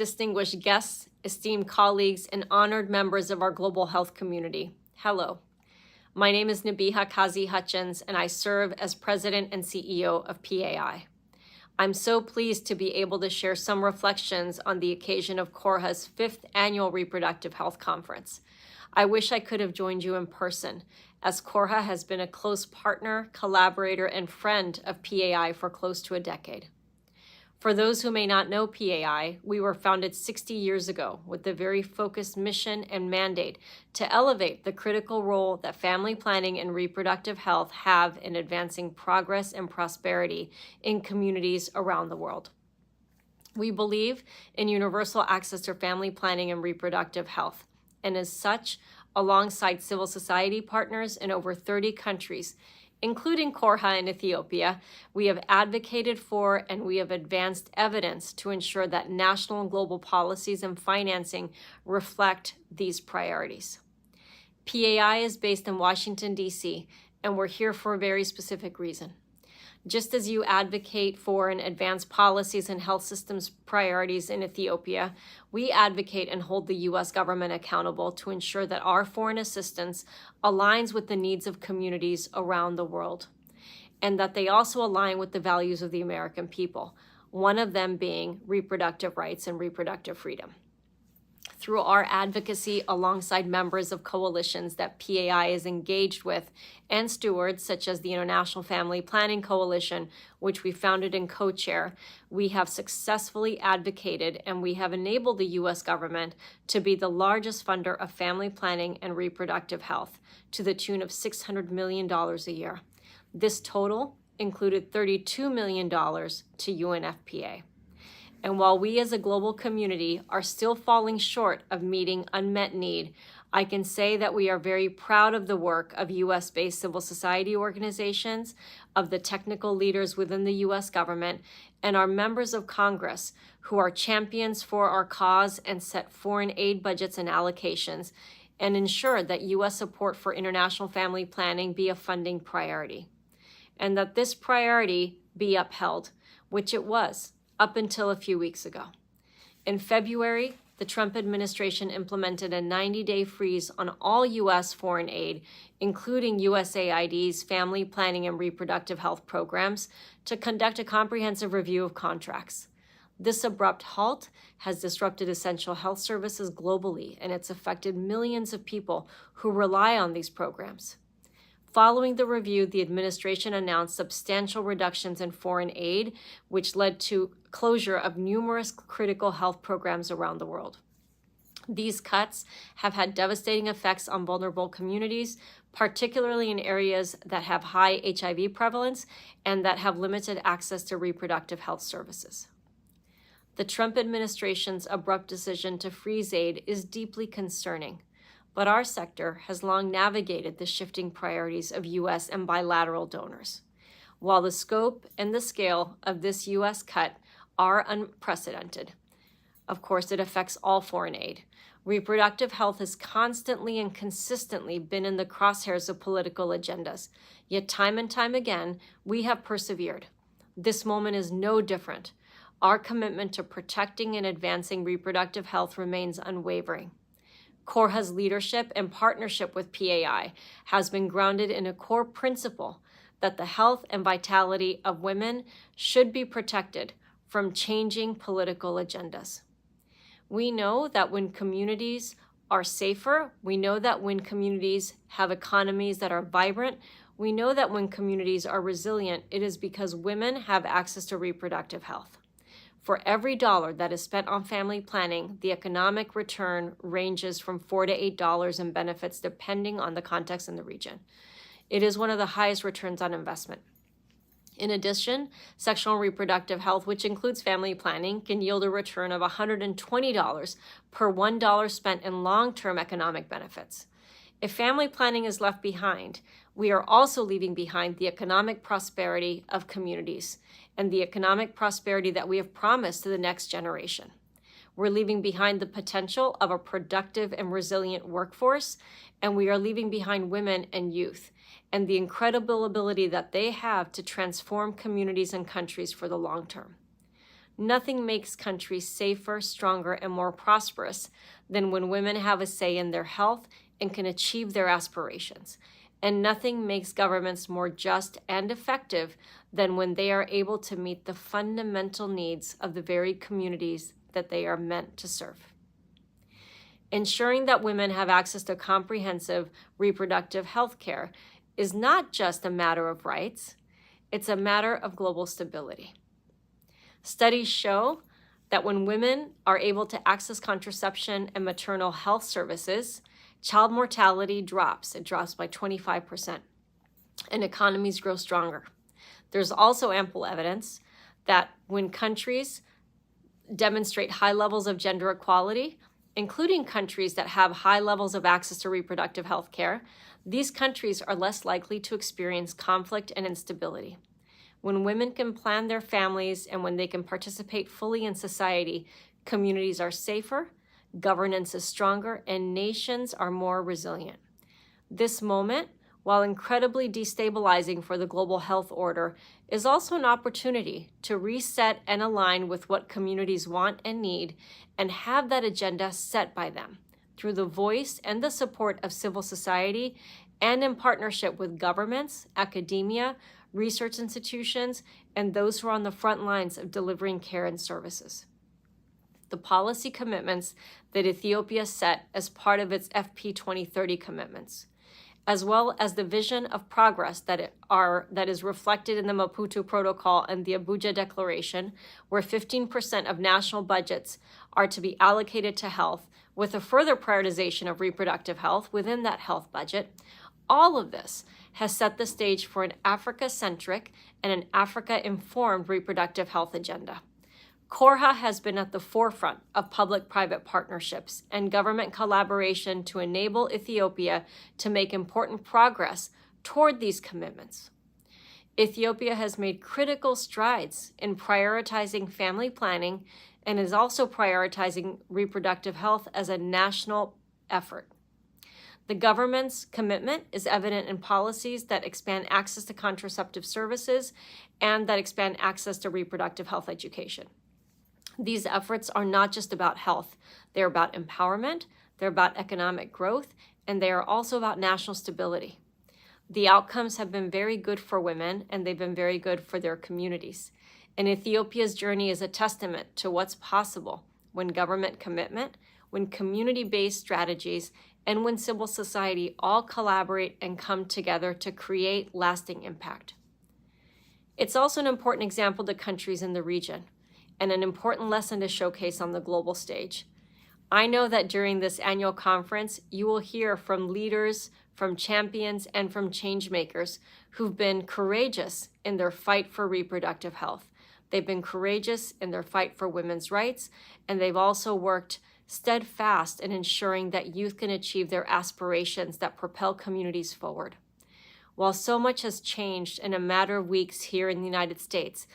distinguished guests, esteemed colleagues, and honored members of our global health community. Hello. My name is Nabeeha Kazi Hutchins, and I serve as President and CEO of PAI. I'm so pleased to be able to share some reflections on the occasion of CORHA's 5th Annual Reproductive Health Conference. I wish I could have joined you in person, as CORHA has been a close partner, collaborator, and friend of PAI for close to a decade. For those who may not know PAI, we were founded 60 years ago with the very focused mission and mandate to elevate the critical role that family planning and reproductive health have in advancing progress and prosperity in communities around the world. We believe in universal access to family planning and reproductive health, and as such, alongside civil society partners in over 30 countries, including CORHA in Ethiopia, we have advocated for and we have advanced evidence to ensure that national and global policies and financing reflect these priorities. PAI is based in Washington, D.C., and we're here for a very specific reason. Just as you advocate for and advance policies and health systems priorities in Ethiopia, we advocate and hold the U.S. government accountable to ensure that our foreign assistance aligns with the needs of communities around the world, and that they also align with the values of the American people, one of them being reproductive rights and reproductive freedom. Through our advocacy alongside members of coalitions that PAI is engaged with and stewards, such as the International Family Planning Coalition, which we founded and co-chair, we have successfully advocated and we have enabled the U.S. government to be the largest funder of family planning and reproductive health to the tune of $600 million a year. This total included $32 million to UNFPA. And while we as a global community are still falling short of meeting unmet need, I can say that we are very proud of the work of U.S.-based civil society organizations, of the technical leaders within the U.S. government, and our members of Congress who are champions for our cause and set foreign aid budgets and allocations and ensure that U.S. support for international family planning be a funding priority, and that this priority be upheld, which it was up until a few weeks ago. In February, the Trump administration implemented a 90-day freeze on all U.S. foreign aid, including USAID's family planning and reproductive health programs, to conduct a comprehensive review of contracts. This abrupt halt has disrupted essential health services globally, and it's affected millions of people who rely on these programs. Following the review, the administration announced substantial reductions in foreign aid, which led to closure of numerous critical health programs around the world. These cuts have had devastating effects on vulnerable communities, particularly in areas that have high HIV prevalence and that have limited access to reproductive health services. The Trump administration's abrupt decision to freeze aid is deeply concerning, but our sector has long navigated the shifting priorities of U.S. and bilateral donors. While the scope and the scale of this U.S. cut are unprecedented, of course, it affects all foreign aid. Reproductive health has constantly and consistently been in the crosshairs of political agendas, yet time and time again, we have persevered. This moment is no different. Our commitment to protecting and advancing reproductive health remains unwavering. CORHA's leadership and partnership with PAI has been grounded in a core principle that the health and vitality of women should be protected from changing political agendas. We know that when communities are safer, we know that when communities have economies that are vibrant, we know that when communities are resilient, it is because women have access to reproductive health. For every dollar that is spent on family planning, the economic return ranges from $4 to $8 in benefits depending on the context in the region. It is one of the highest returns on investment. In addition, sexual and reproductive health, which includes family planning, can yield a return of $120 per $1 spent in long-term economic benefits. If family planning is left behind, we are also leaving behind the economic prosperity of communities and the economic prosperity that we have promised to the next generation. We're leaving behind the potential of a productive and resilient workforce, and we are leaving behind women and youth and the incredible ability that they have to transform communities and countries for the long term. Nothing makes countries safer, stronger, and more prosperous than when women have a say in their health and can achieve their aspirations. And nothing makes governments more just and effective than when they are able to meet the fundamental needs of the very communities that they are meant to serve. Ensuring that women have access to comprehensive reproductive health care is not just a matter of rights, it's a matter of global stability. Studies show that when women are able to access contraception and maternal health services, child mortality drops. It drops by 25%, and economies grow stronger. There's also ample evidence that when countries demonstrate high levels of gender equality, including countries that have high levels of access to reproductive health care, these countries are less likely to experience conflict and instability. When women can plan their families and when they can participate fully in society, communities are safer, governance is stronger, and nations are more resilient. This moment, while incredibly destabilizing for the global health order, is also an opportunity to reset and align with what communities want and need and have that agenda set by them through the voice and the support of civil society and in partnership with governments, academia, research institutions, and those who are on the front lines of delivering care and services. The policy commitments that Ethiopia set as part of its FP 2030 commitments, as well as the vision of progress that is reflected in the Maputo Protocol and the Abuja Declaration, where 15% of national budgets are to be allocated to health, with a further prioritization of reproductive health within that health budget. All of this has set the stage for an Africa-centric and an Africa-informed reproductive health agenda. CORHA has been at the forefront of public-private partnerships and government collaboration to enable Ethiopia to make important progress toward these commitments. Ethiopia has made critical strides in prioritizing family planning and is also prioritizing reproductive health as a national effort. The government's commitment is evident in policies that expand access to contraceptive services and that expand access to reproductive health education. These efforts are not just about health. They're about empowerment, they're about economic growth, and they are also about national stability. The outcomes have been very good for women, and they've been very good for their communities. And Ethiopia's journey is a testament to what's possible when government commitment, when community-based strategies, and when civil society all collaborate and come together to create lasting impact. It's also an important example to countries in the region, and an important lesson to showcase on the global stage. I know that during this annual conference, you will hear from leaders, from champions, and from change makers who've been courageous in their fight for reproductive health. They've been courageous in their fight for women's rights, and they've also worked steadfast in ensuring that youth can achieve their aspirations that propel communities forward. While so much has changed in a matter of weeks here in the United States,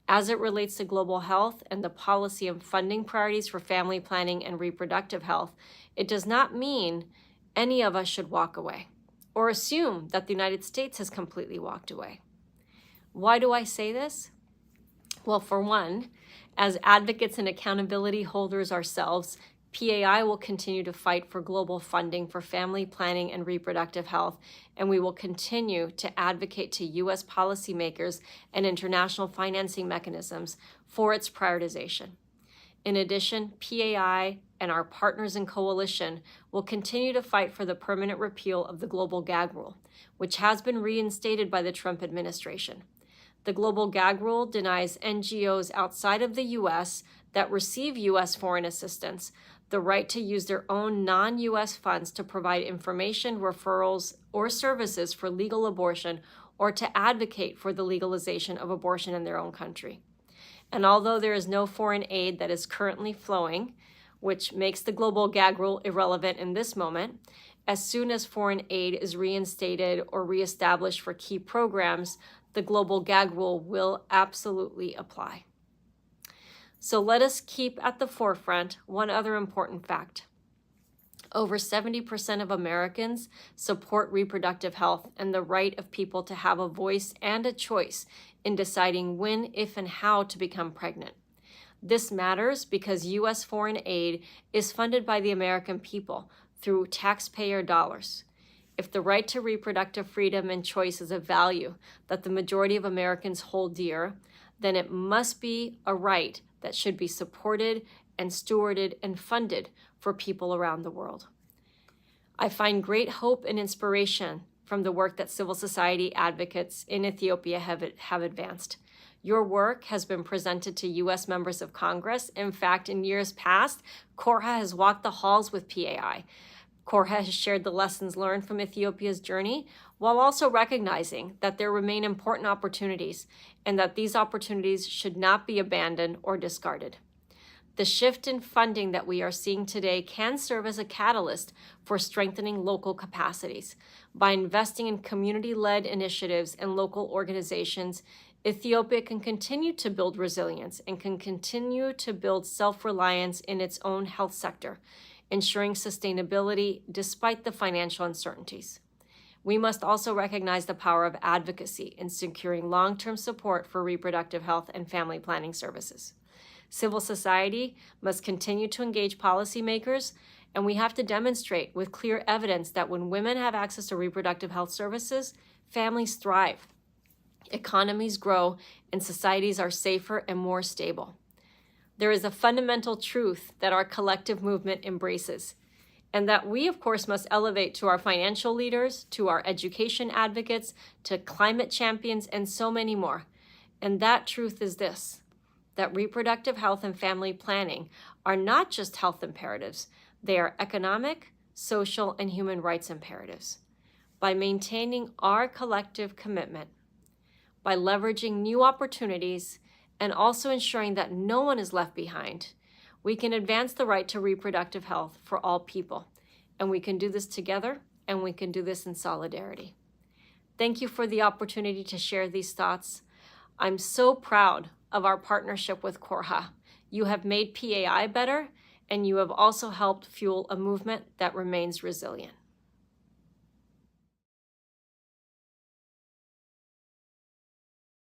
as it relates to global health and the policy and funding priorities for family planning and reproductive health, it does not mean any of us should walk away or assume that the United States has completely walked away. Why do I say this? Well, for one, as advocates and accountability holders ourselves, PAI will continue to fight for global funding for family planning and reproductive health, and we will continue to advocate to U.S. policymakers and international financing mechanisms for its prioritization. In addition, PAI and our partners in coalition will continue to fight for the permanent repeal of the global gag rule, which has been reinstated by the Trump administration. The global gag rule denies NGOs outside of the U.S. that receive U.S. foreign assistance the right to use their own non-U.S. funds to provide information, referrals, or services for legal abortion or to advocate for the legalization of abortion in their own country. And although there is no foreign aid that is currently flowing, which makes the global gag rule irrelevant in this moment, as soon as foreign aid is reinstated or reestablished for key programs, the global gag rule will absolutely apply. So let us keep at the forefront one other important fact. Over 70% of Americans support reproductive health and the right of people to have a voice and a choice in deciding when, if, and how to become pregnant. This matters because U.S. foreign aid is funded by the American people through taxpayer dollars. If the right to reproductive freedom and choice is a value that the majority of Americans hold dear, then it must be a right that should be supported and stewarded and funded for people around the world. I find great hope and inspiration from the work that civil society advocates in Ethiopia have advanced. Your work has been presented to U.S. members of Congress. In fact, in years past, CORHA has walked the halls with PAI. CORHA has shared the lessons learned from Ethiopia's journey, while also recognizing that there remain important opportunities and that these opportunities should not be abandoned or discarded. The shift in funding that we are seeing today can serve as a catalyst for strengthening local capacities. By investing in community-led initiatives and local organizations, Ethiopia can continue to build resilience and can continue to build self-reliance in its own health sector, ensuring sustainability despite the financial uncertainties. We must also recognize the power of advocacy in securing long-term support for reproductive health and family planning services. Civil society must continue to engage policymakers, and we have to demonstrate with clear evidence that when women have access to reproductive health services, families thrive, economies grow, and societies are safer and more stable. There is a fundamental truth that our collective movement embraces, and that we, of course, must elevate to our financial leaders, to our education advocates, to climate champions, and so many more. And that truth is this, that reproductive health and family planning are not just health imperatives, they are economic, social, and human rights imperatives. By maintaining our collective commitment, by leveraging new opportunities, and also ensuring that no one is left behind, we can advance the right to reproductive health for all people. And we can do this together, and we can do this in solidarity. Thank you for the opportunity to share these thoughts. I'm so proud of our partnership with CORHA. You have made PAI better, and you have also helped fuel a movement that remains resilient.